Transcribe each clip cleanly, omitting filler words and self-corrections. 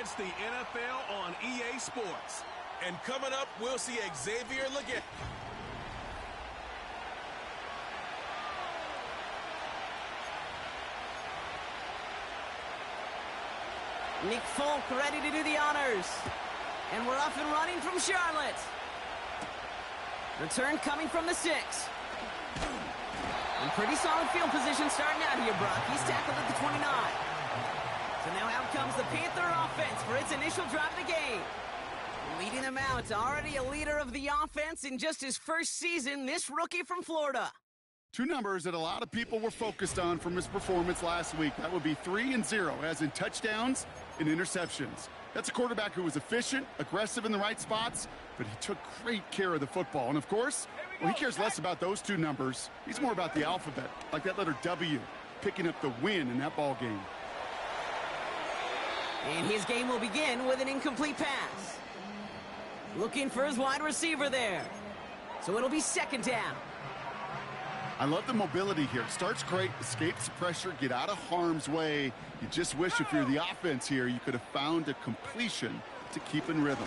It's the NFL on EA Sports. And coming up, we'll see Xavier Leggett. Nick Folk ready to do the honors. And we're off and running from Charlotte. Return coming from the 6. And pretty solid field position starting out here, Brock. He's tackled at the 29. So now out comes the Panther offense for its initial drive of the game. Leading them out, already a leader of the offense in just his first season, this rookie from Florida. Two numbers that a lot of people were focused on from his performance last week. That would be 3 and 0, as in touchdowns and interceptions. That's a quarterback who was efficient, aggressive in the right spots, but he took great care of the football. And of course, well, he cares less about those two numbers. He's more about the alphabet, like that letter W, picking up the win in that ball game. And his game will begin with an incomplete pass. Looking for his wide receiver there. So it'll be second down. I love the mobility here. Starts great, escapes the pressure, get out of harm's way. You just wish if you're the offense here, you could have found a completion to keep in rhythm.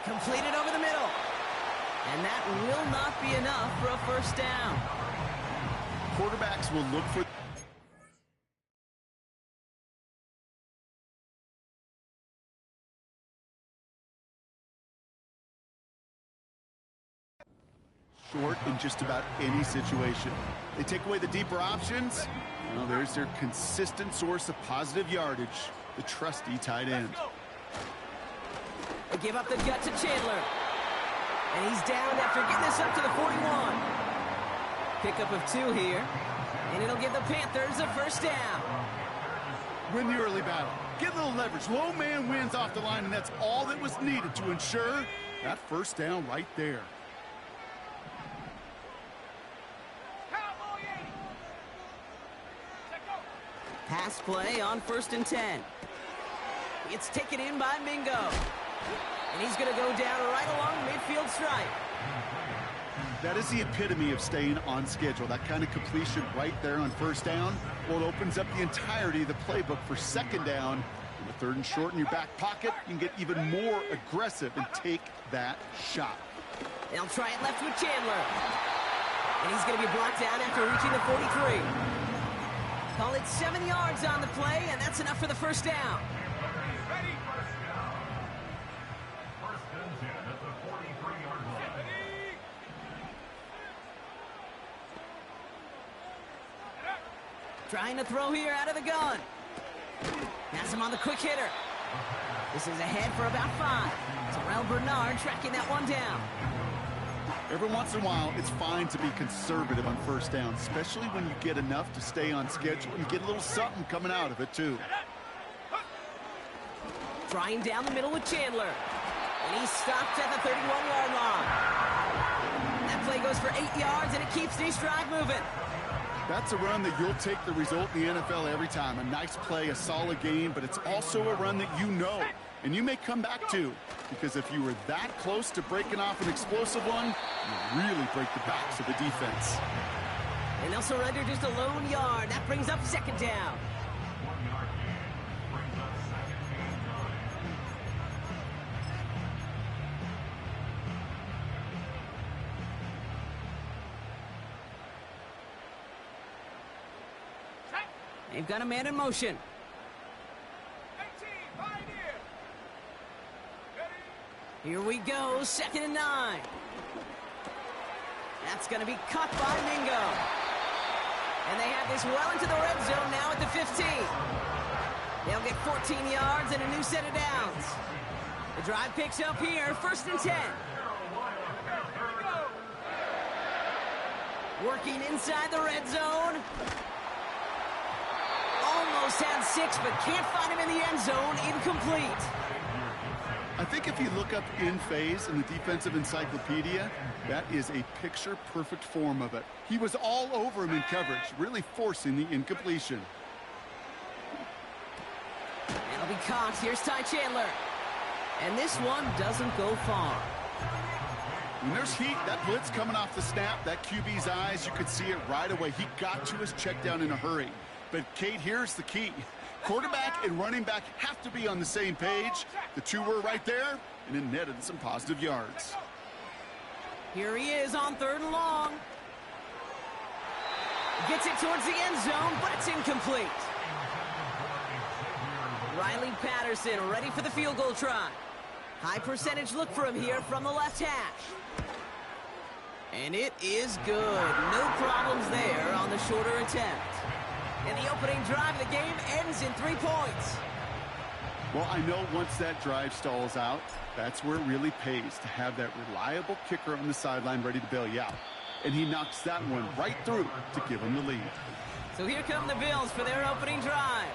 Completed over the middle. And that will not be enough for a first down. Quarterbacks will look for short in just about any situation. They take away the deeper options. Well, there's their consistent source of positive yardage, the trusty tight end. They give up the gut to Chandler. And he's down after getting this up to the 41. Pickup of 2 here. And it'll give the Panthers a first down. Win the early battle. Get a little leverage. Low man wins off the line, and that's all that was needed to ensure that first down right there. Pass play on 1st and 10. It's taken in by Mingo. And he's going to go down right along midfield stripe. That is the epitome of staying on schedule. That kind of completion right there on first down. Well, it opens up the entirety of the playbook for second down. With 3rd and short in your back pocket, you can get even more aggressive and take that shot. They'll try it left with Chandler. And he's going to be blocked out after reaching the 43. Call it 7 yards on the play, and that's enough for the first down. Trying to throw here out of the gun. Has him on the quick hitter. This is ahead for about 5. Terrell Bernard tracking that one down. Every once in a while, it's fine to be conservative on first down, especially when you get enough to stay on schedule and get a little something coming out of it, too. Trying down the middle with Chandler. And he's stopped at the 31-yard line. That play goes for 8 yards, and it keeps this drive moving. That's a run that you'll take the result in the NFL every time. A nice play, a solid game, but it's also a run that you know, and you may come back to. Because if you were that close to breaking off an explosive one, you really break the backs of the defense. And they'll surrender just a lone yard. That brings up second down. They've got a man in motion. Here we go, 2nd and 9. That's going to be caught by Mingo. And they have this well into the red zone now at the 15. They'll get 14 yards and a new set of downs. The drive picks up here, 1st and 10. Working inside the red zone. Almost had 6, but can't find him in the end zone. Incomplete. I think if you look up in phase in the defensive encyclopedia, that is a picture-perfect form of it. He was all over him in coverage, really forcing the incompletion. It'll be caught. Here's Ty Chandler. And this one doesn't go far. When there's heat, that blitz coming off the snap, that QB's eyes, you could see it right away. He got to his check down in a hurry. But, Kate, here's the key. Quarterback and running back have to be on the same page. The two were right there, and it netted some positive yards. Here he is on 3rd and long. Gets it towards the end zone, but it's incomplete. Riley Patterson ready for the field goal try. High percentage look for him here from the left hash. And it is good. No problems there on the shorter attempt. And the opening drive of the game ends in 3 points. Well, I know once that drive stalls out, that's where it really pays to have that reliable kicker on the sideline ready to bail you out. And he knocks that one right through to give him the lead. So here come the Bills for their opening drive.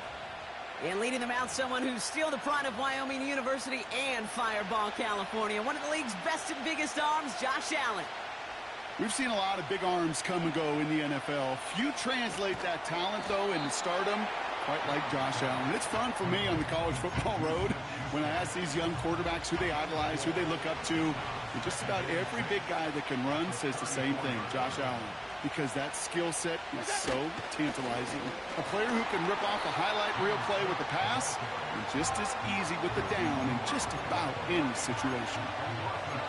And leading them out, someone who's still the pride of Wyoming University and Fireball, California. One of the league's best and biggest arms, Josh Allen. We've seen a lot of big arms come and go in the NFL. Few translate that talent, though, into stardom, quite like Josh Allen. It's fun for me on the college football road when I ask these young quarterbacks who they idolize, who they look up to. And just about every big guy that can run says the same thing, Josh Allen, because that skill set is so tantalizing. A player who can rip off a highlight reel play with the pass and just as easy with the down in just about any situation.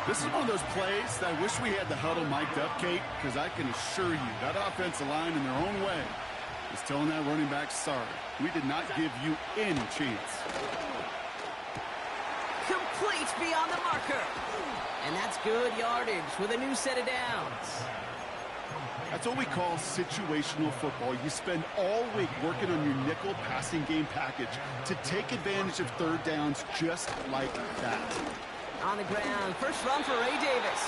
This is one of those plays that I wish we had the huddle mic'd up, Kate, because I can assure you that offensive line in their own way is telling that running back, sorry, we did not give you any chance. Complete beyond the marker. And that's good yardage with a new set of downs. That's what we call situational football. You spend all week working on your nickel passing game package to take advantage of 3rd downs just like that. On the ground, first run for Ray Davis.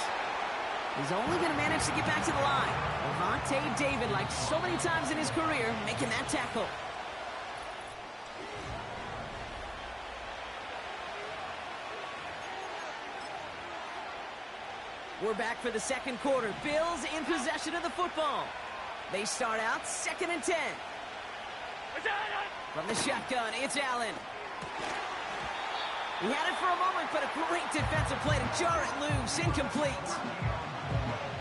He's only going to manage to get back to the line. Levante David, like so many times in his career, making that tackle. We're back for the 2nd quarter. Bills in possession of the football. They start out 2nd and 10. From the shotgun, it's Allen. He had it for a moment, but a great defensive play to jar it loose. Incomplete.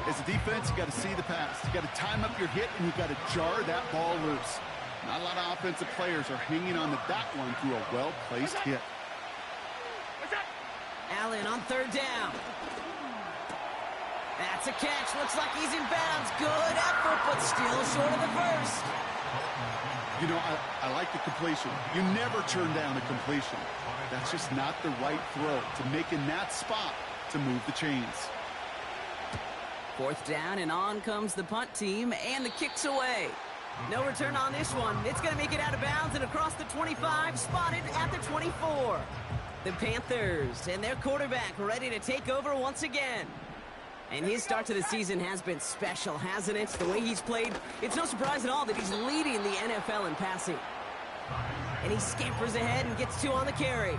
As a defense, you got to see the pass. You got to time up your hit, and you got to jar that ball loose. Not a lot of offensive players are hanging on to that one through a well-placed hit. Allen on 3rd down. That's a catch. Looks like he's in bounds. Good effort, but still short of the first. You know, I like the completion. You never turn down a completion. That's just not the right throw to make in that spot to move the chains. 4th down, and on comes the punt team, and the kick's away. No return on this one. It's going to make it out of bounds and across the 25, spotted at the 24. The Panthers and their quarterback ready to take over once again. And his start to the season has been special, hasn't it? The way he's played, it's no surprise at all that he's leading the NFL in passing. And he scampers ahead and gets 2 on the carry.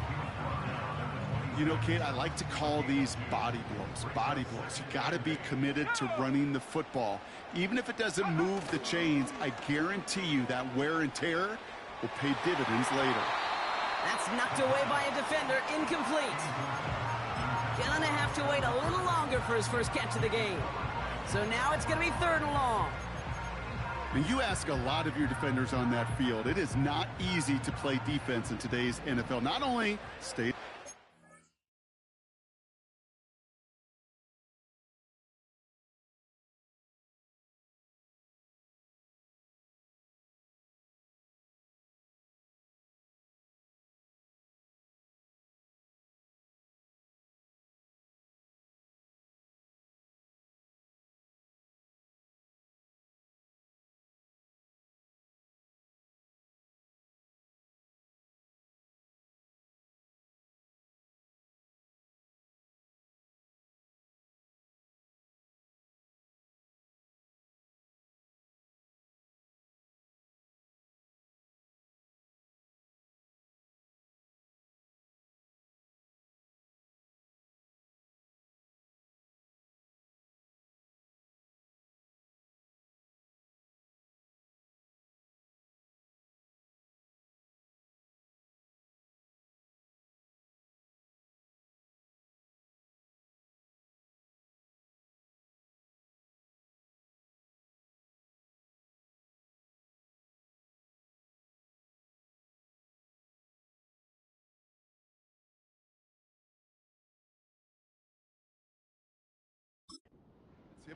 You know, Kate, I like to call these body blows. Body blows. You got to be committed to running the football. Even if it doesn't move the chains, I guarantee you that wear and tear will pay dividends later. That's knocked away by a defender, incomplete. Gonna have to wait a little longer for his first catch of the game. So now it's gonna be 3rd and long. And you ask a lot of your defenders on that field. It is not easy to play defense in today's NFL. Not only stay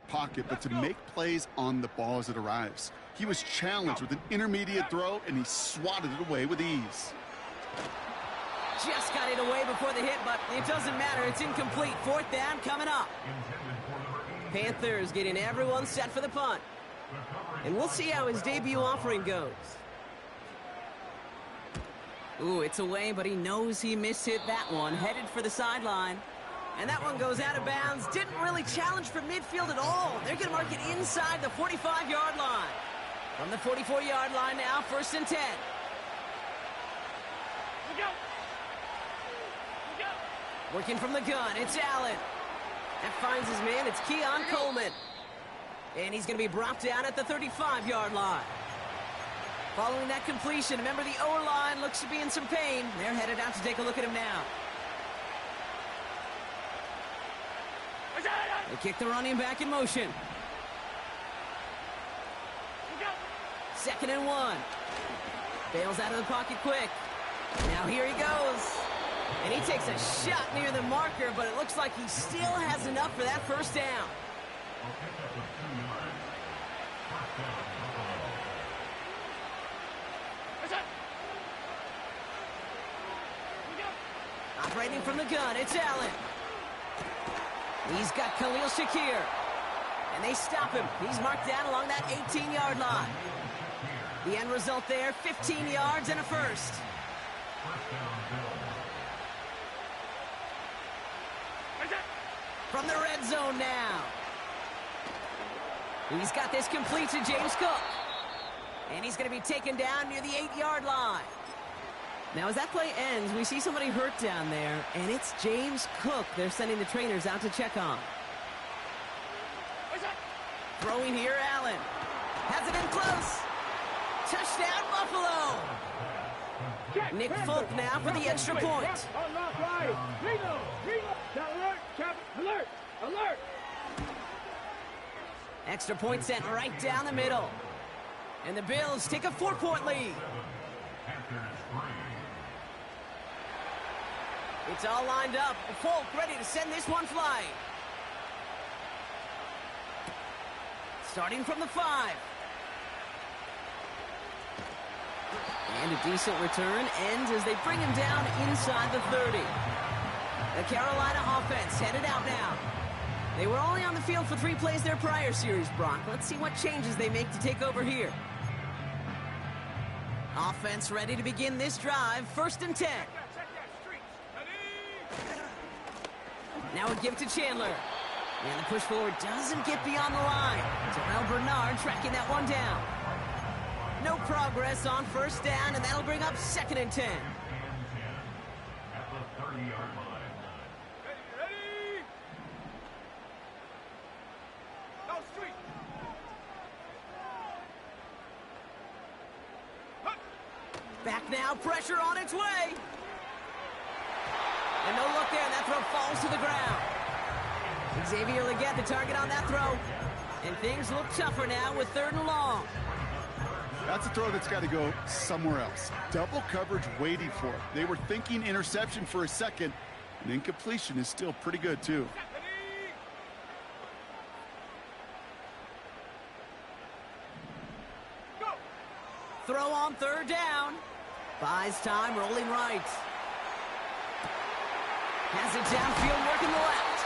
pocket, but to make plays on the ball as it arrives. He was challenged with an intermediate throw, and he swatted it away with ease. Just got it away before the hit, but it doesn't matter. It's incomplete. 4th down coming up. Panthers getting everyone set for the punt. And we'll see how his debut offering goes. Ooh, it's away, but he knows he mishit that one. Headed for the sideline. And that one goes out of bounds. Didn't really challenge for midfield at all. They're going to mark it inside the 45-yard line. From the 44-yard line now, 1st and 10. Working from the gun, it's Allen. That finds his man, it's Keon Coleman. And he's going to be brought down at the 35-yard line. Following that completion, remember the O-line looks to be in some pain. They're headed out to take a look at him now. They kick the running back in motion. 2nd and 1. Bails out of the pocket quick. Now here he goes. And he takes a shot near the marker, but it looks like he still has enough for that 1st down. Operating from the gun, it's Allen. He's got Khalil Shakir. And they stop him. He's marked down along that 18-yard line. The end result there, 15 yards and a 1st. From the red zone now. He's got this complete to James Cook. And he's going to be taken down near the 8-yard line. Now, as that play ends, we see somebody hurt down there, and it's James Cook they're sending the trainers out to check on. Throwing here, Allen. Has it in close. Touchdown, Buffalo. Nick Folk now for the extra point. Extra point sent right down the middle. And the Bills take a 4-point lead. It's all lined up. Folk ready to send this one flying. Starting from the 5. And a decent return ends as they bring him down inside the 30. The Carolina offense headed out now. They were only on the field for 3 plays their prior series, Brock. Let's see what changes they make to take over here. Offense ready to begin this drive. 1st and 10. Now a give to Chandler. And the push forward doesn't get beyond the line. Terrell Bernard tracking that one down. No progress on 1st down, and that'll bring up 2nd and 10. Back now, pressure on its way. And no look there, and that throw falls to the ground. Xavier Legette, the target on that throw. And things look tougher now with 3rd and long. That's a throw that's got to go somewhere else. Double coverage waiting for it. They were thinking interception for a second, and incompletion is still pretty good, too. Go. Throw on 3rd down. Buys time, rolling right. Has it downfield, working the left.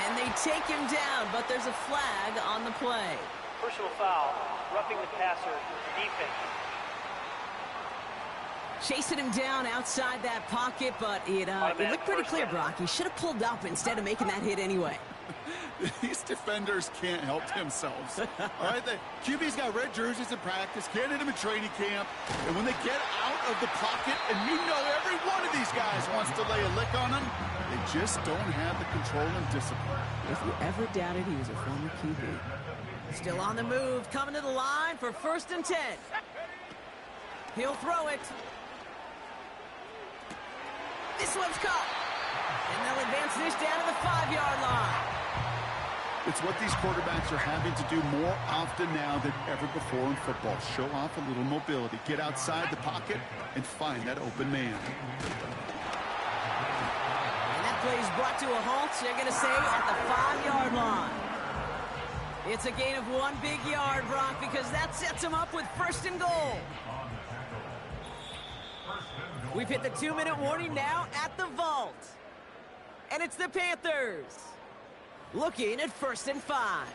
And they take him down, but there's a flag on the play. Personal foul, roughing the passer, defense. Chasing him down outside that pocket, but it looked pretty clear, Brock. He should have pulled up instead of making that hit anyway. These defenders can't help themselves. All right, the QB's got red jerseys in practice, can't hit them in training camp, and when they get out of the pocket, and you know every one of these guys wants to lay a lick on them, they just don't have the control and discipline. If you ever doubted he was a former QB. Still on the move, coming to the line for 1st and 10. He'll throw it. This one's caught. And they'll advance this down to the 5-yard line. It's what these quarterbacks are having to do more often now than ever before in football. Show off a little mobility, get outside the pocket, and find that open man. And that play is brought to a halt, so they're going to say at the 5-yard line. It's a gain of 1 big yard, Brock, because that sets him up with 1st and goal. We've hit the 2-minute warning now at the vault. And it's the Panthers looking at 1st and 5.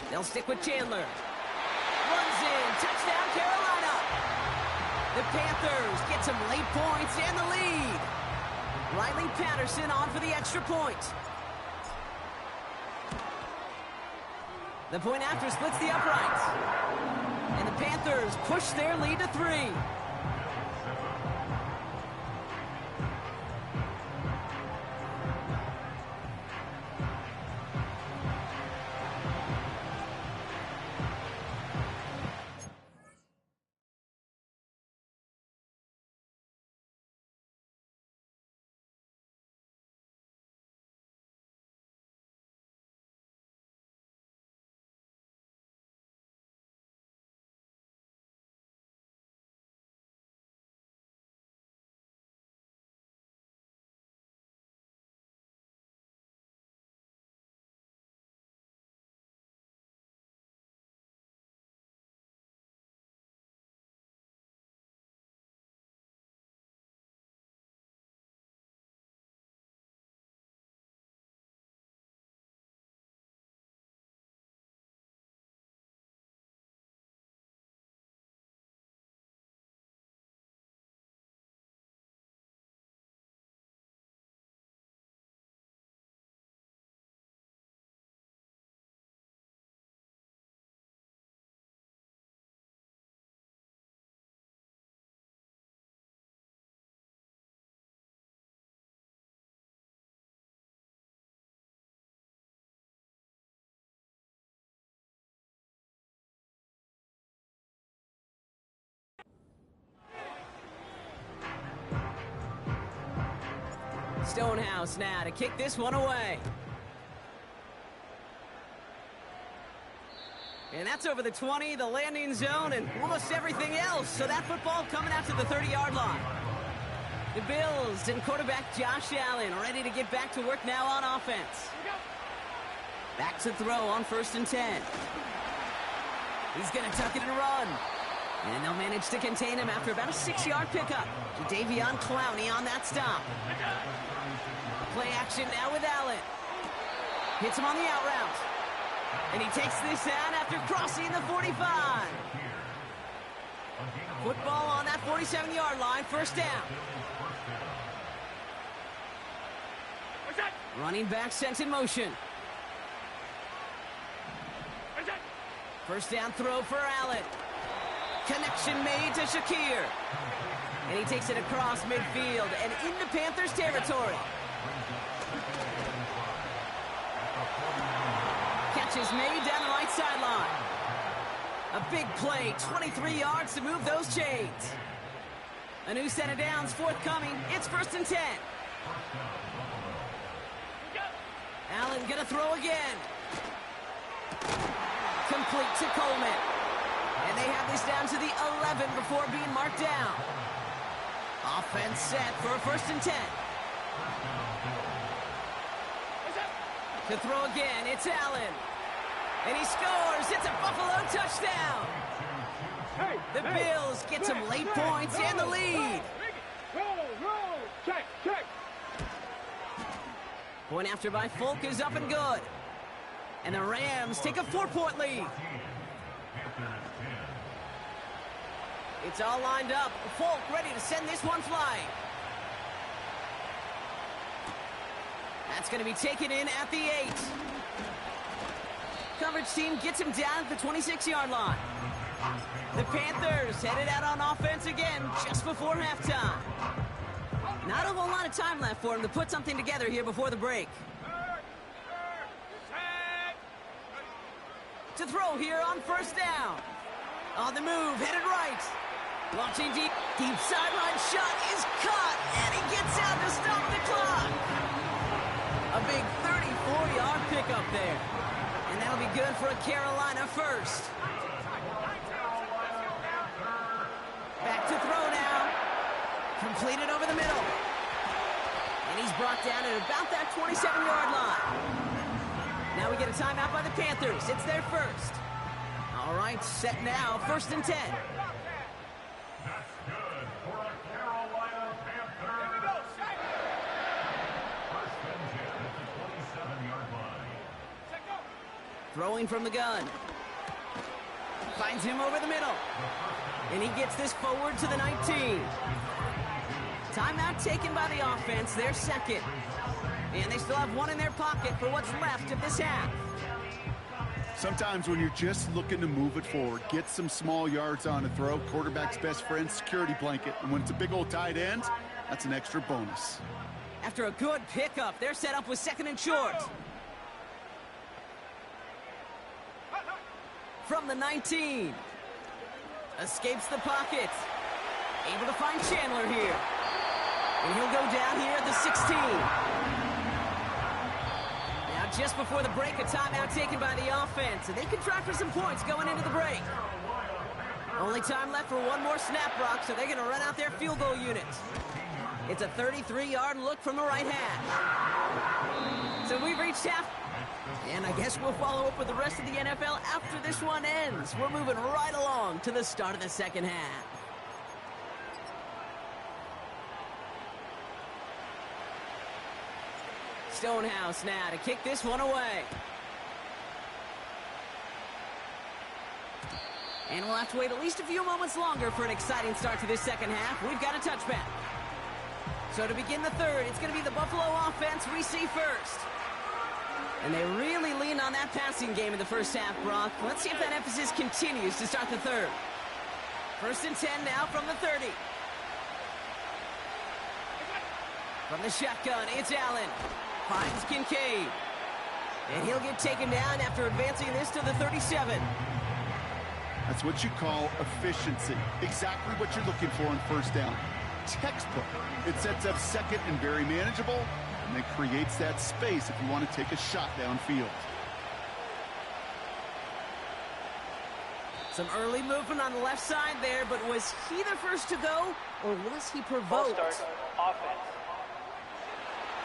They'll stick with Chandler. Runs in. Touchdown, Carolina. The Panthers get some late points and the lead. Riley Patterson on for the extra point. The point after splits the uprights. And the Panthers push their lead to 3. Stonehouse now to kick this one away. And that's over the 20, the landing zone, and almost everything else. So that football coming out to the 30-yard line. The Bills and quarterback Josh Allen ready to get back to work now on offense. Back to throw on 1st and 10. He's going to tuck it and run. And they'll manage to contain him after about a 6-yard pickup. Jadeveon Clowney on that stop. Play action now with Allen. Hits him on the out route. And he takes this down after crossing the 45. Football on that 47-yard line, 1st down. Running back sent in motion. 1st down throw for Allen. Connection made to Shakir. And he takes it across midfield and into Panthers territory. Catch is made down the right sideline. A big play, 23 yards to move those chains. A new set of downs forthcoming. It's 1st and 10. Allen gonna throw again. Complete to Coleman. And they have this down to the 11 before being marked down. Offense set for a 1st and 10. To throw again, it's Allen. And he scores. It's a Buffalo touchdown. The Bills get some late points and the lead. Check. Point after by Folk is up and good. And the Rams take a 4-point lead. It's all lined up. Folk ready to send this one flying. That's going to be taken in at the 8. Coverage team gets him down at the 26-yard line. The Panthers headed out on offense again just before halftime. Not a whole lot of time left for him to put something together here before the break. To throw here on 1st down. On the move, headed right. Launching deep sideline shot is caught, and he gets out to stop the clock. A big 34-yard pickup there. And that'll be good for a Carolina first. Back to throw now. Completed over the middle. And he's brought down at about that 27-yard line. Now we get a timeout by the Panthers. It's their first. All right, set now, 1st and 10. That's good for a Carolina Panther. Here we go, set. 1st and 10 at the 27-yard line. Set, go. Throwing from the gun. Finds him over the middle. And he gets this forward to the 19. Timeout taken by the offense, their second. And they still have one in their pocket for what's left of this half. Sometimes when you're just looking to move it forward, get some small yards on a throw, quarterback's best friend, security blanket. And when it's a big old tight end, that's an extra bonus. After a good pickup, they're set up with 2nd and short. From the 19. Escapes the pocket. Able to find Chandler here. And he'll go down here at the 16. Now just before the break, a timeout taken by the offense. And they can try for some points going into the break. Only time left for one more snap, Brock, so they're going to run out their field goal unit. It's a 33-yard look from the right hash. So we've reached half. And I guess we'll follow up with the rest of the NFL after this one ends. We're moving right along to the start of the second half. Stonehouse now to kick this one away. And we'll have to wait at least a few moments longer for an exciting start to this second half. We've got a touchback. So to begin the third, it's going to be the Buffalo offense we see first. And they really leaned on that passing game in the first half, Brock. Let's see if that emphasis continues to start the third. 1st and 10 now from the 30. From the shotgun, it's Allen. Finds Kincaid. And he'll get taken down after advancing this to the 37. That's what you call efficiency. Exactly what you're looking for on 1st down. Textbook. It sets up 2nd and very manageable. And it creates that space if you want to take a shot downfield. Some early movement on the left side there, but was he the first to go, or was he Ball provoked? start, offense.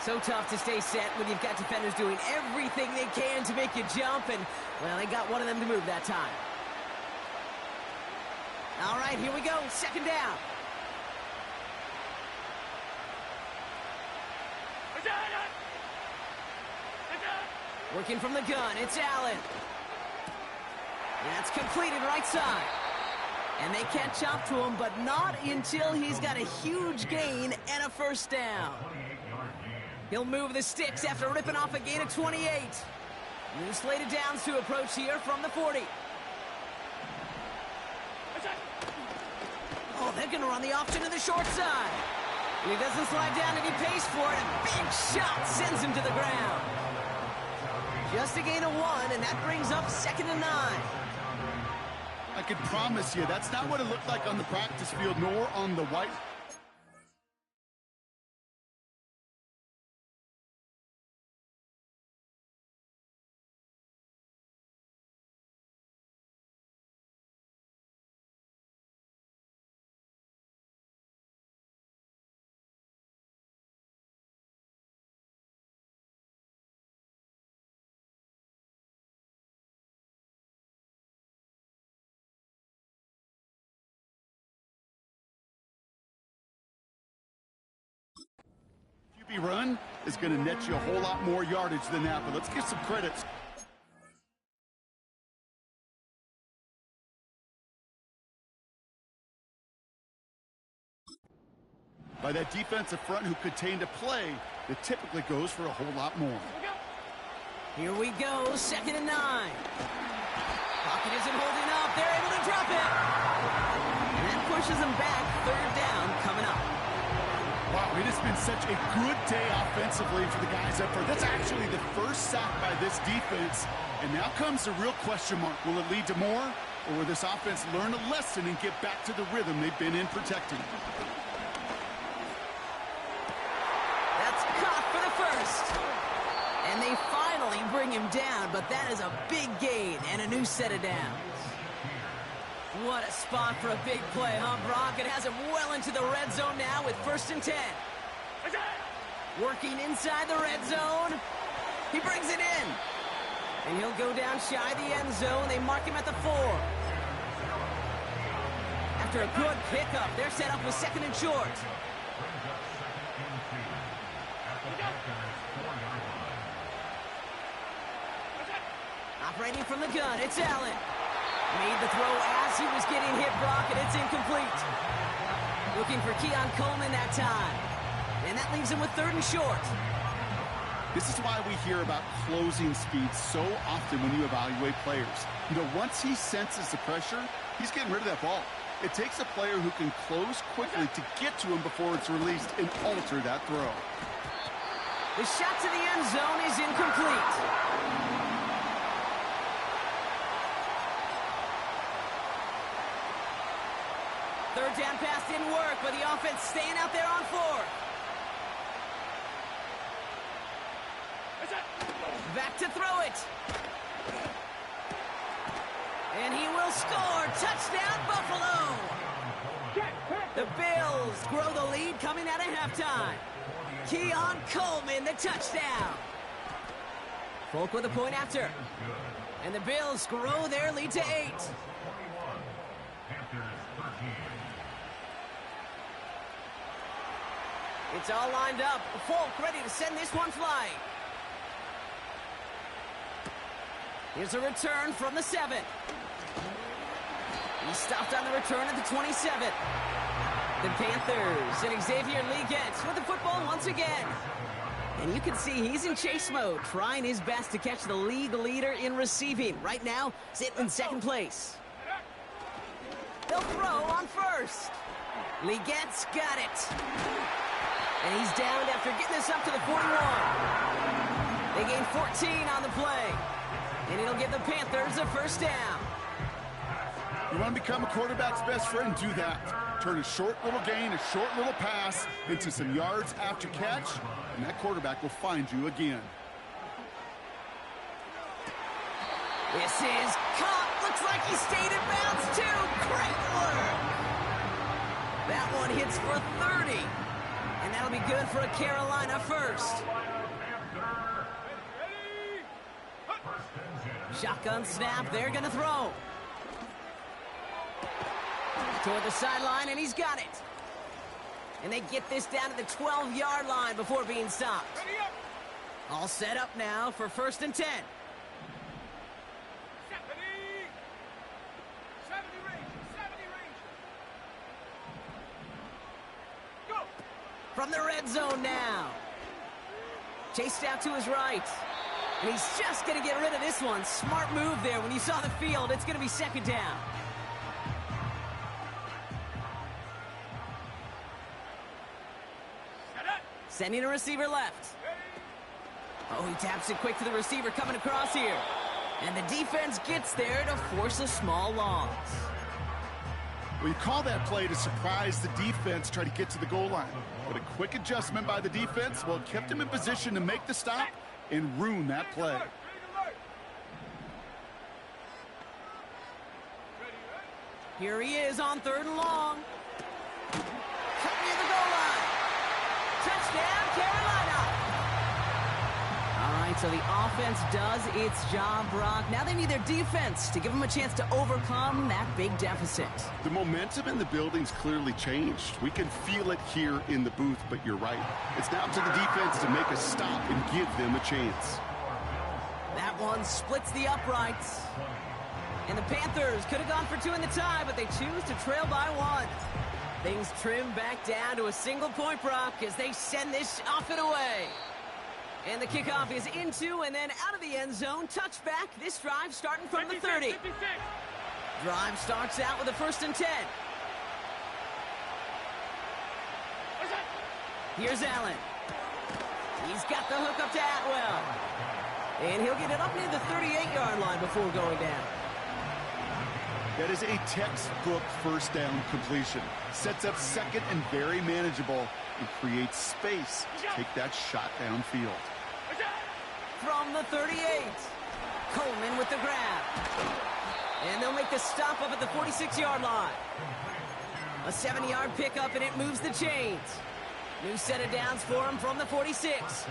So tough to stay set when you've got defenders doing everything they can to make you jump, and, well, they got one of them to move that time. All right, here we go, 2nd down. Working from the gun, it's Allen. That's completed right side. And they catch up to him, but not until he's got a huge gain and a 1st down. He'll move the sticks after ripping off a gain of 28. New slate of downs to approach here from the 40. Oh, they're going to run the option to the short side. He doesn't slide down and he pays for it. A big shot sends him to the ground. Just a gain of 1, and that brings up 2nd and 9. I can promise you that's not what it looked like on the practice field nor on the white. QB run is going to net you a whole lot more yardage than that, but let's give some credits. By that defensive front who contained a play that typically goes for a whole lot more. Here we go, 2nd and 9. Pocket isn't holding up. They're able to drop it. And that pushes them back. 3rd down coming up. Wow, it has been such a good day offensively for the guys up front. That's actually the first sack by this defense. And now comes the real question mark. Will it lead to more? Or will this offense learn a lesson and get back to the rhythm they've been in protecting? That's caught for the 1st. And they finally bring bring him down, but that is a big gain and a new set of downs. What a spot for a big play, huh, Brock? It has him well into the red zone now with 1st and 10. Working inside the red zone. He brings it in. And he'll go down shy of the end zone. They mark him at the 4. After a good pickup, they're set up with 2nd and short. Operating from the gun, it's Allen. Made the throw as he was getting hit, Brock, and it's incomplete. Looking for Keon Coleman that time. And that leaves him with 3rd and short. This is why we hear about closing speed so often when you evaluate players. You know, once he senses the pressure, he's getting rid of that ball. It takes a player who can close quickly to get to him before it's released and alter that throw. The shot to the end zone is incomplete. Third down pass didn't work, but the offense staying out there on 4th. Back to throw it. And he will score. Touchdown, Buffalo. The Bills grow the lead coming out of halftime. Keon Coleman, the touchdown. Folk with a point after. And the Bills grow their lead to 8. It's all lined up. Folk ready to send this one flying. Here's a return from the 7. He stopped on the return at the 27. The Panthers and Xavier Legette with the football once again. And you can see he's in chase mode, trying his best to catch the league leader in receiving. Right now, sitting in 2nd place. They'll throw on 1st. Legette's got it. And he's downed after getting this up to the 41. They gain 14 on the play. And it'll give the Panthers a 1st down. You want to become a quarterback's best friend? Do that. Turn a short little gain, a short little pass into some yards after catch, and that quarterback will find you again. This is caught. Looks like he stayed in bounds, too. Great work. That one hits for 30. And that'll be good for a Carolina 1st. Shotgun snap, they're going to throw. Toward the sideline, and he's got it. And they get this down to the 12-yard line before being stopped. All set up now for 1st and 10. From the red zone now. Chased out to his right. And he's just going to get rid of this one. Smart move there. When you saw the field, it's going to be 2nd down. Sending a receiver left. Oh, he taps it quick to the receiver coming across here. And the defense gets there to force a small loss. Well, you call that play to surprise the defense, try to get to the goal line. But a quick adjustment by the defense, well, it kept him in position to make the stop and ruin that play. Here he is on 3rd and long. Cut near the goal line. Touchdown, Carolina. All right, so the offense does its job, Brock. Now they need their defense to give them a chance to overcome that big deficit. The momentum in the building's clearly changed. We can feel it here in the booth, but you're right. It's now up to the defense to make a stop and give them a chance. That one splits the uprights. And the Panthers could have gone for 2 in the tie, but they choose to trail by 1. Things trim back down to a single point, Brock, as they send this off and away. And the kickoff is into and then out of the end zone. Touchback. This drive starting from the 30. 56. Drive starts out with a 1st and 10. Here's Allen. He's got the hook up to Atwell. And he'll get it up near the 38-yard line before going down. That is a textbook 1st down completion. Sets up 2nd and very manageable and creates space to take that shot downfield. from the 38. Coleman with the grab. And they'll make the stop up at the 46-yard line. A 7-yard pickup, and it moves the chains. New set of downs for him from the 46.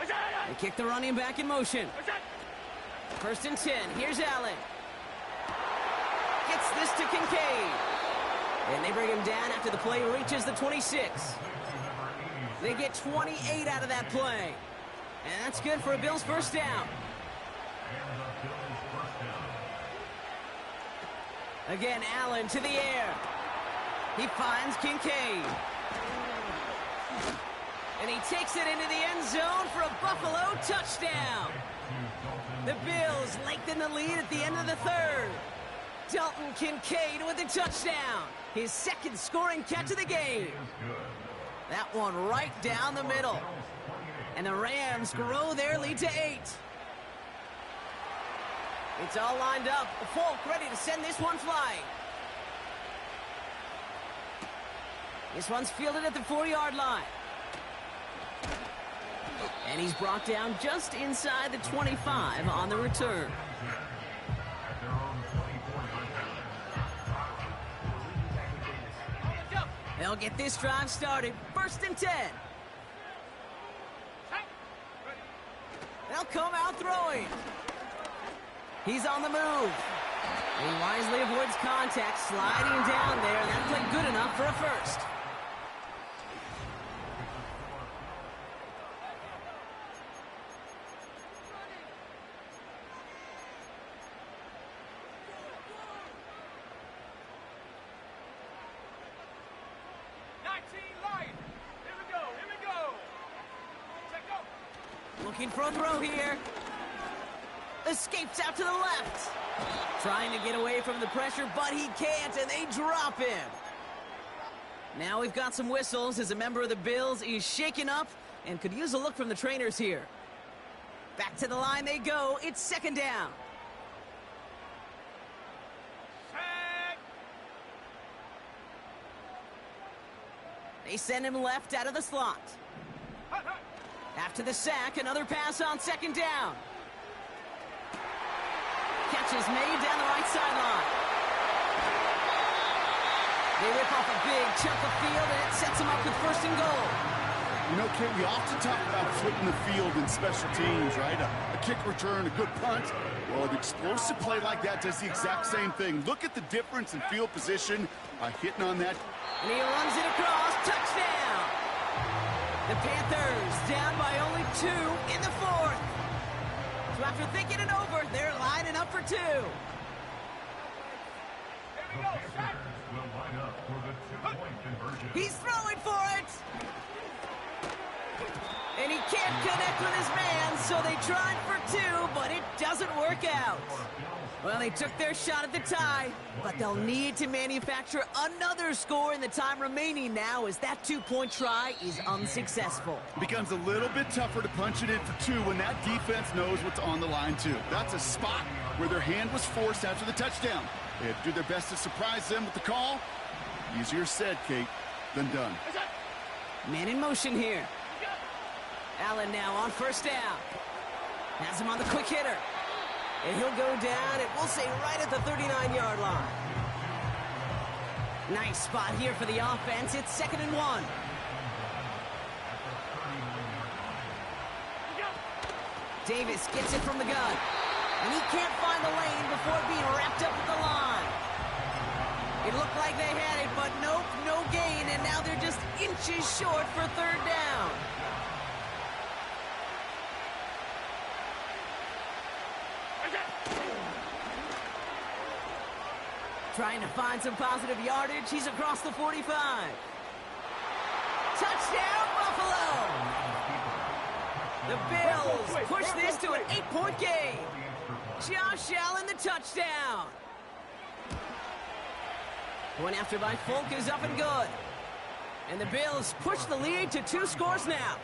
They kick the running back in motion. 1st and 10. Here's Allen. Gets this to Kincaid. And they bring him down after the play reaches the 26. They get 28 out of that play. And that's good for a Bills first down. Again, Allen to the air. He finds Kincaid. And he takes it into the end zone for a Buffalo touchdown. The Bills lengthen the lead at the end of the 3rd. Dalton Kincaid with a touchdown. His 2nd scoring catch of the game. That one right down the middle. And the Rams grow their lead to 8. It's all lined up. Folk ready to send this one flying. This one's fielded at the 4-yard line. And he's brought down just inside the 25 on the return. They'll get this drive started. 1st and 10. They'll come out throwing. He's on the move. He wisely avoids contact, sliding down there, and that played good enough for a first. Looking for a throw here. Escapes out to the left. Trying to get away from the pressure, but he can't, and they drop him. Now we've got some whistles as a member of the Bills is shaken up and could use a look from the trainers here. Back to the line they go. It's 2nd down. They send him left out of the slot. After the sack, another pass on 2nd down. Catch is made down the right sideline. They rip off a big chunk of field, and it sets them up with 1st and goal. You know, Kate, we often talk about flipping the field in special teams, right? A kick return, a good punt. Well, an explosive play like that does the exact same thing. Look at the difference in field position by hitting on that. And he runs it across. Touchdown! The Panthers down by only 2 in the 4th. So after thinking it over, they're lining up for 2. He's throwing for it! And he can't connect with his man, so they tried for 2, but it doesn't work out. Well, they took their shot at the tie, but they'll need to manufacture another score in the time remaining now as that 2-point try is unsuccessful. It becomes a little bit tougher to punch it in for 2 when that defense knows what's on the line, too. That's a spot where their hand was forced after the touchdown. They had to do their best to surprise them with the call. Easier said, Kate, than done. Man in motion here. Allen now on 1st down. Has him on the quick hitter. And he'll go down, and we'll say right at the 39-yard line. Nice spot here for the offense. It's 2nd and 1. Davis gets it from the gun. And he can't find the lane before being wrapped up at the line. It looked like they had it, but nope, no gain. And now they're just inches short for 3rd down. Trying to find some positive yardage. He's across the 45. Touchdown, Buffalo! The Bills push this to an 8-point game. Josh Allen, the touchdown. One after by Folk is up and good. And the Bills push the lead to 2 scores now.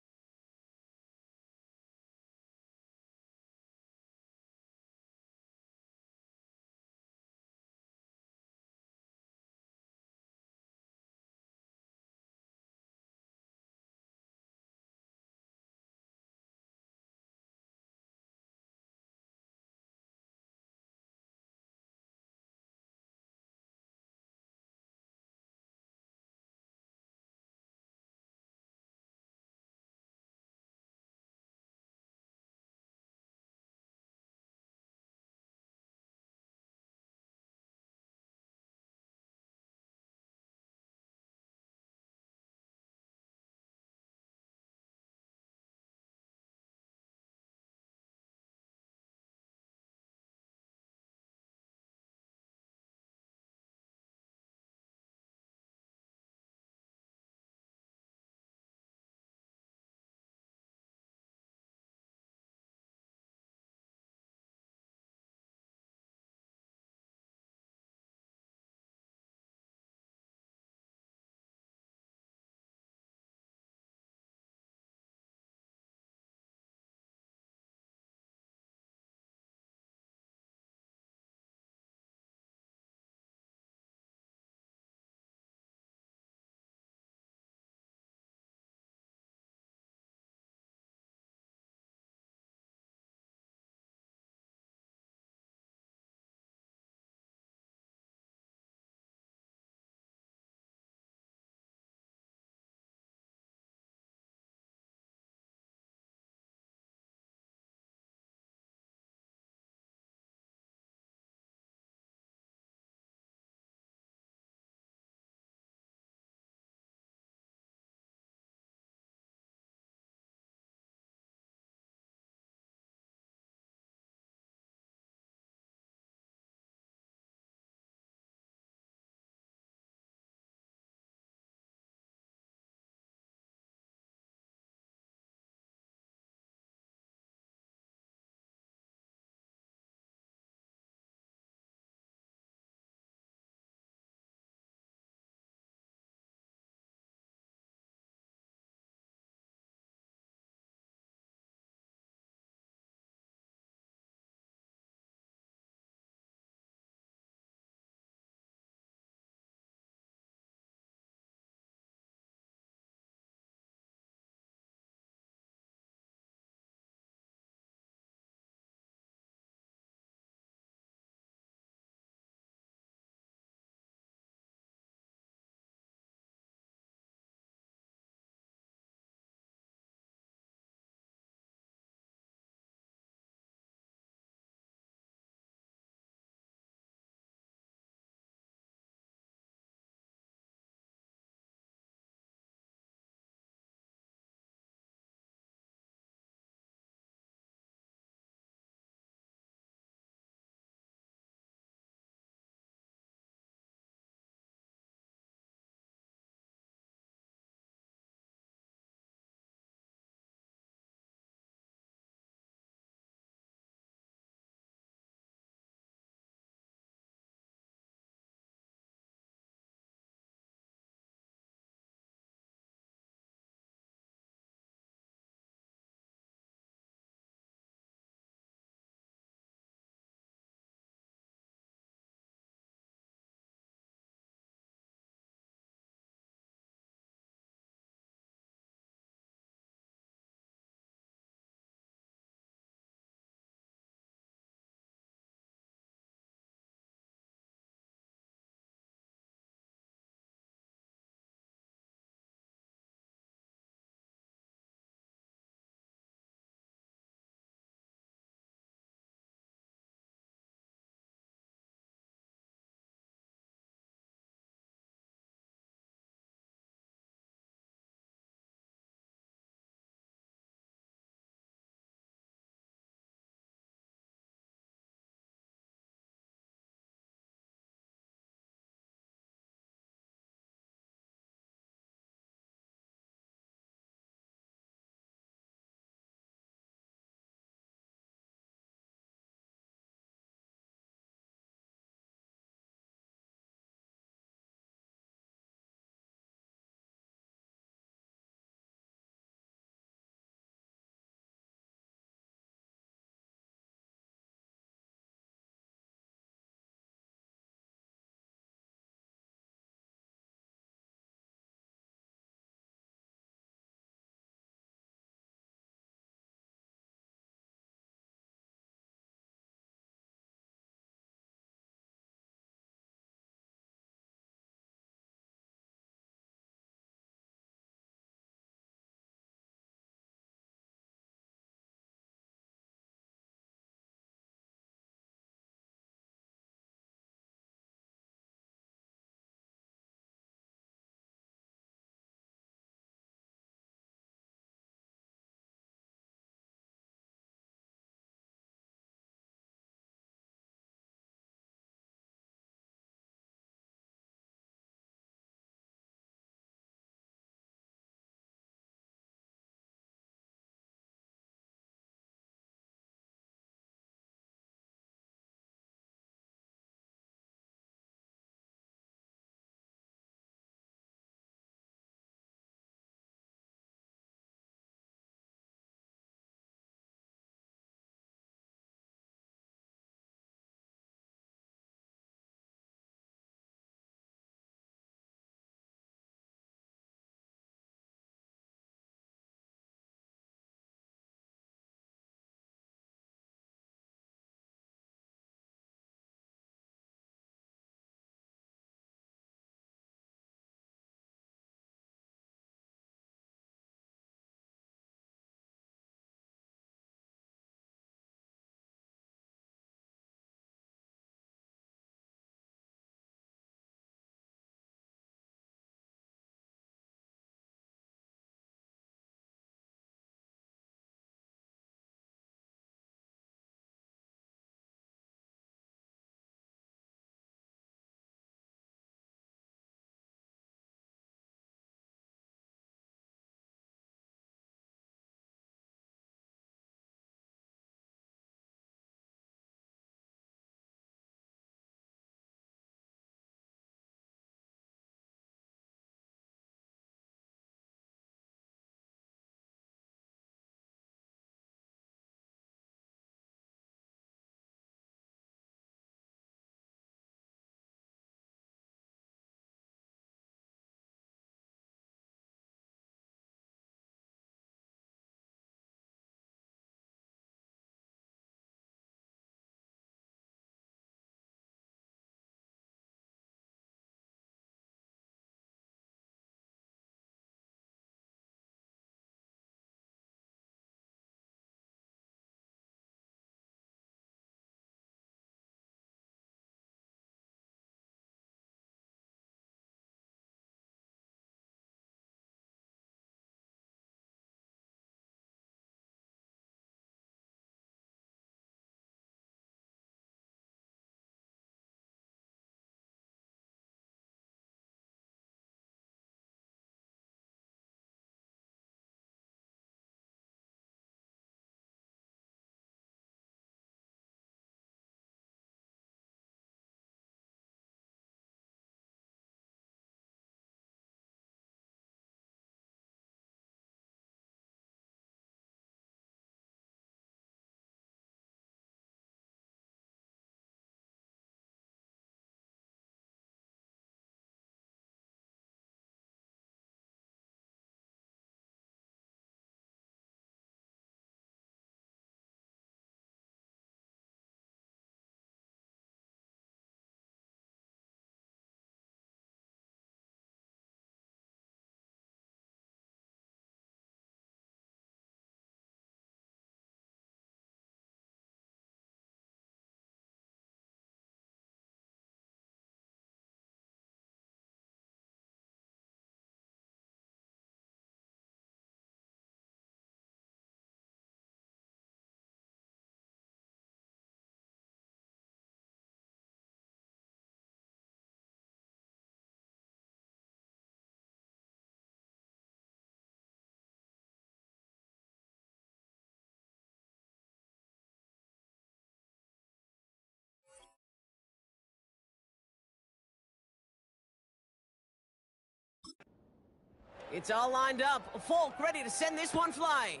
It's all lined up. Folk ready to send this one flying.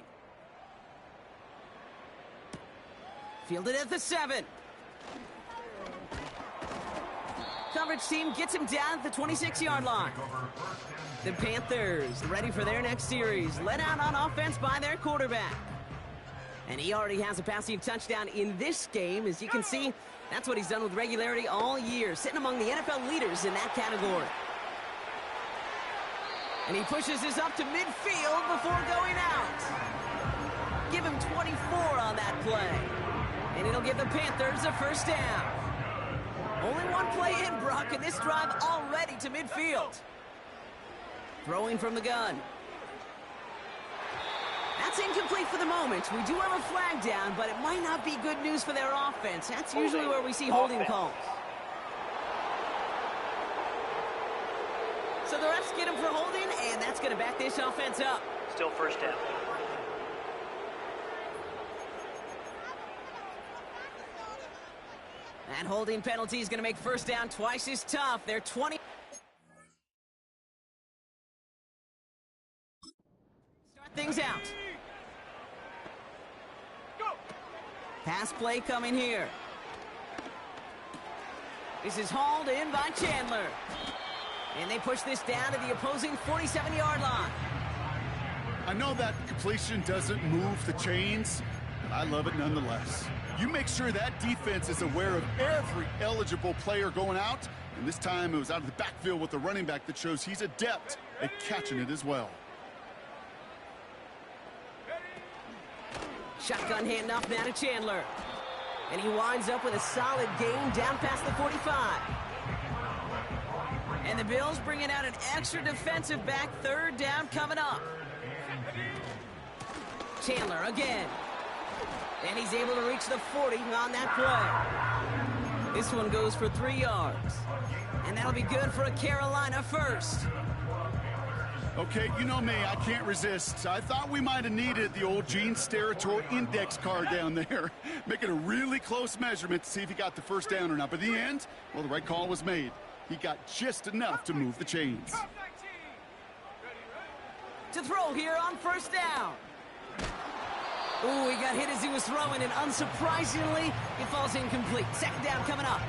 Fielded at the 7. Coverage team gets him down at the 26-yard line. The Panthers ready for their next series, led out on offense by their quarterback. And he already has a passing touchdown in this game. As you can see, that's what he's done with regularity all year, sitting among the NFL leaders in that category. And he pushes this up to midfield before going out. Give him 24 on that play. And it'll give the Panthers a first down. Only one play in, Brock, and this drive already to midfield. Throwing from the gun. That's incomplete for the moment. We do have a flag down, but it might not be good news for their offense. That's usually where we see holding calls. So the refs get him for holding, and that's going to back this offense up. Still first down. That holding penalty is going to make first down twice as tough. They're 20. Start things out. Pass play coming here. This is hauled in by Chandler. And they push this down to the opposing 47-yard line. I know that completion doesn't move the chains, but I love it nonetheless. You make sure that defense is aware of every eligible player going out, and this time it was out of the backfield with the running back that shows he's adept at catching it as well. Shotgun handoff now to Chandler. And he winds up with a solid gain down past the 45. And the Bills bringing out an extra defensive back, third down coming up. Chandler again. And he's able to reach the 40 on that play. This one goes for 3 yards. And that'll be good for a Carolina first. Okay, you know me, I can't resist. I thought we might have needed the old Gene Steratore index card down there. Making a really close measurement to see if he got the first down or not. But in the end, well, the right call was made. He got just enough to move the chains. To throw here on first down. Ooh, he got hit as he was throwing, and unsurprisingly, it falls incomplete. Second down coming up.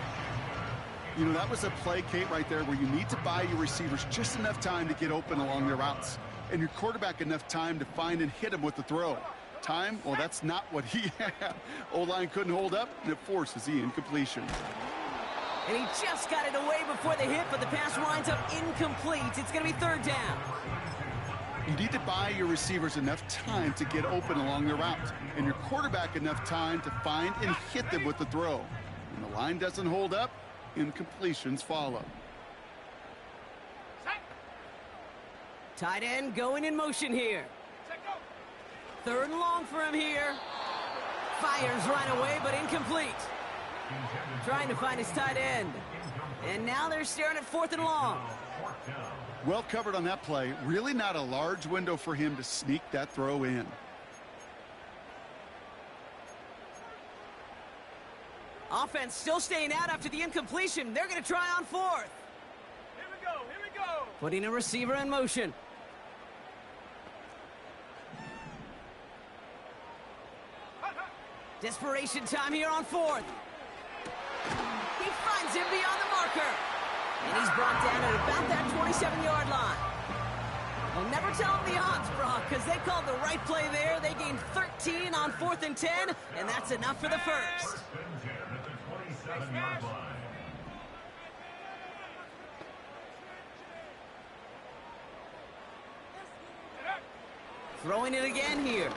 You know, that was a play, Kate, right there, where you need to buy your receivers just enough time to get open along their routes, and your quarterback enough time to find and hit him with the throw. Time, well, that's not what he had. O-line couldn't hold up, and it forces the incompletion. And he just got it away before the hit, but the pass winds up incomplete. It's going to be third down. You need to buy your receivers enough time to get open along their route, and your quarterback enough time to find and hit them with the throw. When the line doesn't hold up, incompletions follow. Tight end going in motion here. Third and long for him here. Fires right away, but incomplete. Trying to find his tight end. And now they're staring at fourth and long. Well covered on that play. Really not a large window for him to sneak that throw in. Offense still staying out after the incompletion. They're going to try on fourth. Here we go, here we go. Putting a receiver in motion. Desperation time here on fourth. He finds him beyond the marker. And he's brought down at about that 27-yard line. Well, never tell him the odds, Brock, because they called the right play there. They gained 13 on 4th and 10, and that's enough for the first. Throwing it again here.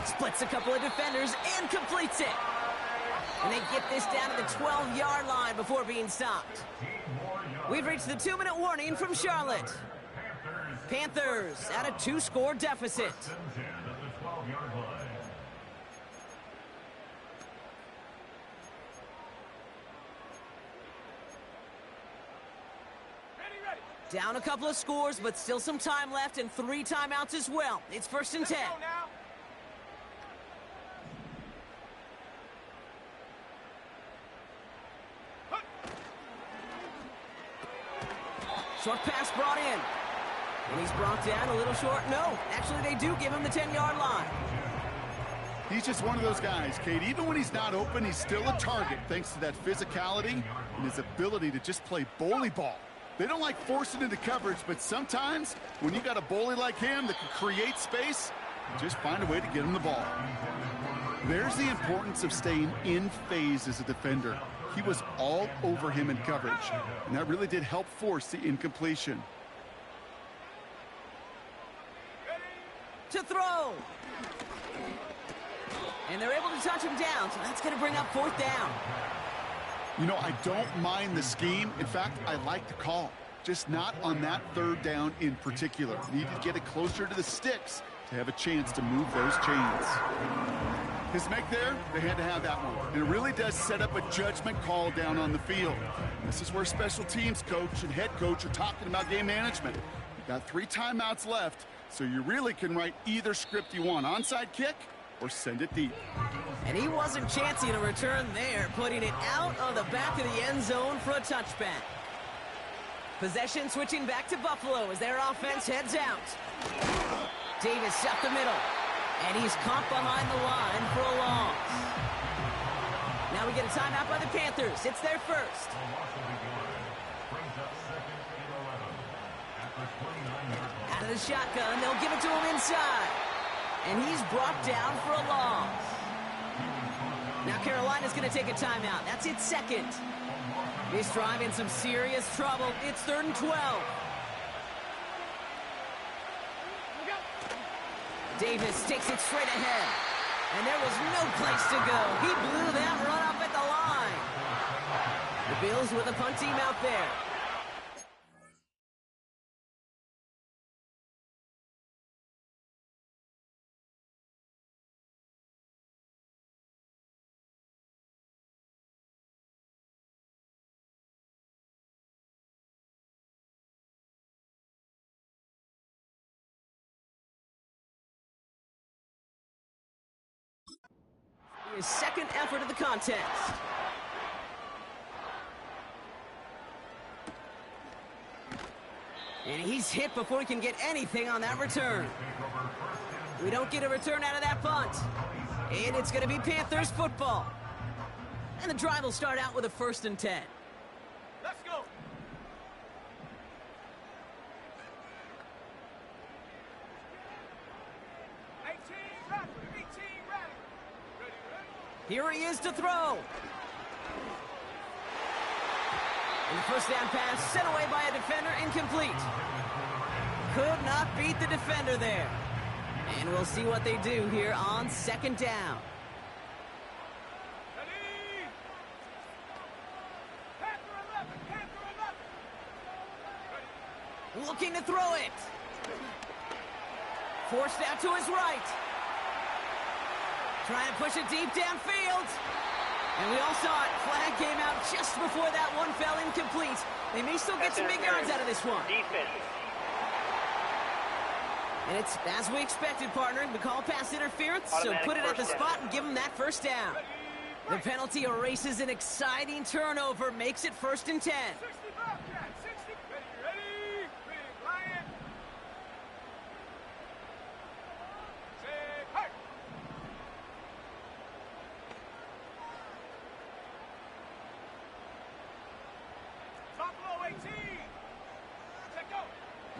Splits a couple of defenders and completes it. And they get this down to the 12-yard line before being stopped. We've reached the 2-minute warning from Charlotte. Panthers at a 2-score deficit. Down a couple of scores, but still some time left and 3 timeouts as well. It's 1st and 10. Short pass brought in. And he's brought down a little short. No, actually they do give him the 10-yard line. He's just one of those guys, Kate. Even when he's not open, he's still a target thanks to that physicality and his ability to just play bully ball. They don't like forcing into coverage, but sometimes when you got a bully like him that can create space, just find a way to get him the ball. There's the importance of staying in phase as a defender. He was all over him in coverage, and that really did help force the incompletion. To throw. And they're able to touch him down, so that's going to bring up 4th down. You know, I don't mind the scheme. In fact, I like the call. Just not on that 3rd down in particular. Need to get it closer to the sticks to have a chance to move those chains. His make there, they had to have that one. And it really does set up a judgment call down on the field. This is where special teams coach and head coach are talking about game management. You got 3 timeouts left, so you really can write either script you want. Onside kick or send it deep. And he wasn't chancing a return there, putting it out of the back of the end zone for a touchback. Possession switching back to Buffalo as their offense heads out. Davis up the middle, and he's caught behind the line for a loss. Now we get a timeout by the Panthers. It's their first. Out of the shotgun, they'll give it to him inside. And he's brought down for a loss. Now Carolina's going to take a timeout. That's its 2nd. This drive in some serious trouble. It's 3rd and 12. Davis takes it straight ahead. And there was no place to go. He blew that run up at the line. The Bills with a punt team out there. His 2nd effort of the contest. And he's hit before he can get anything on that return. We don't get a return out of that punt. And it's going to be Panthers football. And the drive will start out with a 1st and 10. Let's go. Here he is to throw. And the 1st down pass sent away by a defender, incomplete. Could not beat the defender there. And we'll see what they do here on 2nd down. Looking to throw it. Forced out to his right. Trying to push it deep downfield. And we all saw it. Flag came out just before that one fell incomplete. They may still get some big yards out of this one. Defense. And it's as we expected, partner. We call pass interference, so put it at the spot and give them that 1st down. The penalty erases an exciting turnover, makes it 1st and 10.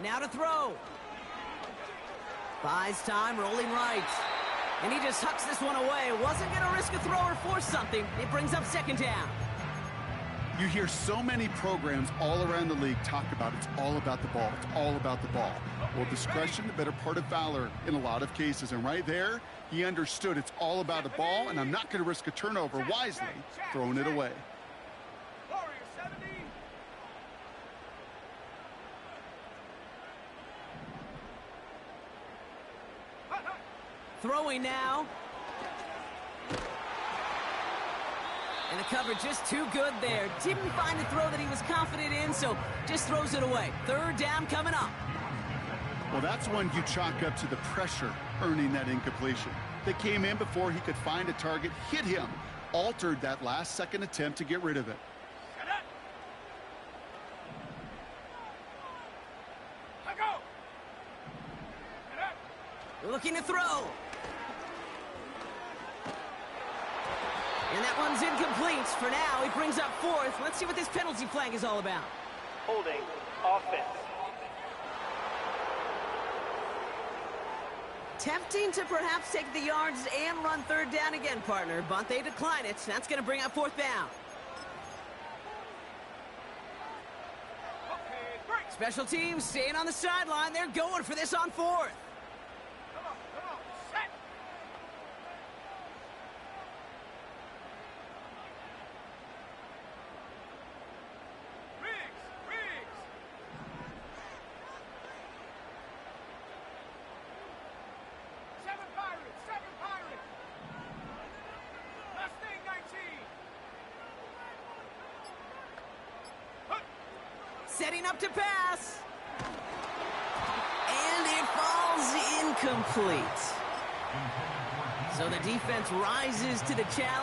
Now to throw. Buys time, rolling right. And he just hucks this one away. Wasn't going to risk a throw or force something. It brings up 2nd down. You hear so many programs all around the league talk about it's all about the ball. It's all about the ball. Well, discretion, the better part of valor in a lot of cases. And right there, he understood it's all about the ball, and I'm not going to risk a turnover wisely, throwing it away. Throwing now. And the cover just too good there. Didn't find a throw that he was confident in, so just throws it away. 3rd down coming up. Well, that's one you chalk up to the pressure earning that incompletion. They came in before he could find a target, hit him, altered that last-second attempt to get rid of it. Looking to throw. And that one's incomplete. For now, he brings up fourth. Let's see what this penalty flag is all about. Holding offense. Tempting to perhaps take the yards and run third down again, partner, but they decline it. That's going to bring up fourth down. Special teams staying on the sideline. They're going for this on fourth. Come on, set. Riggs. Seven Pirates. Mustang 19. Setting up to pass. And it falls incomplete. So the defense rises to the challenge.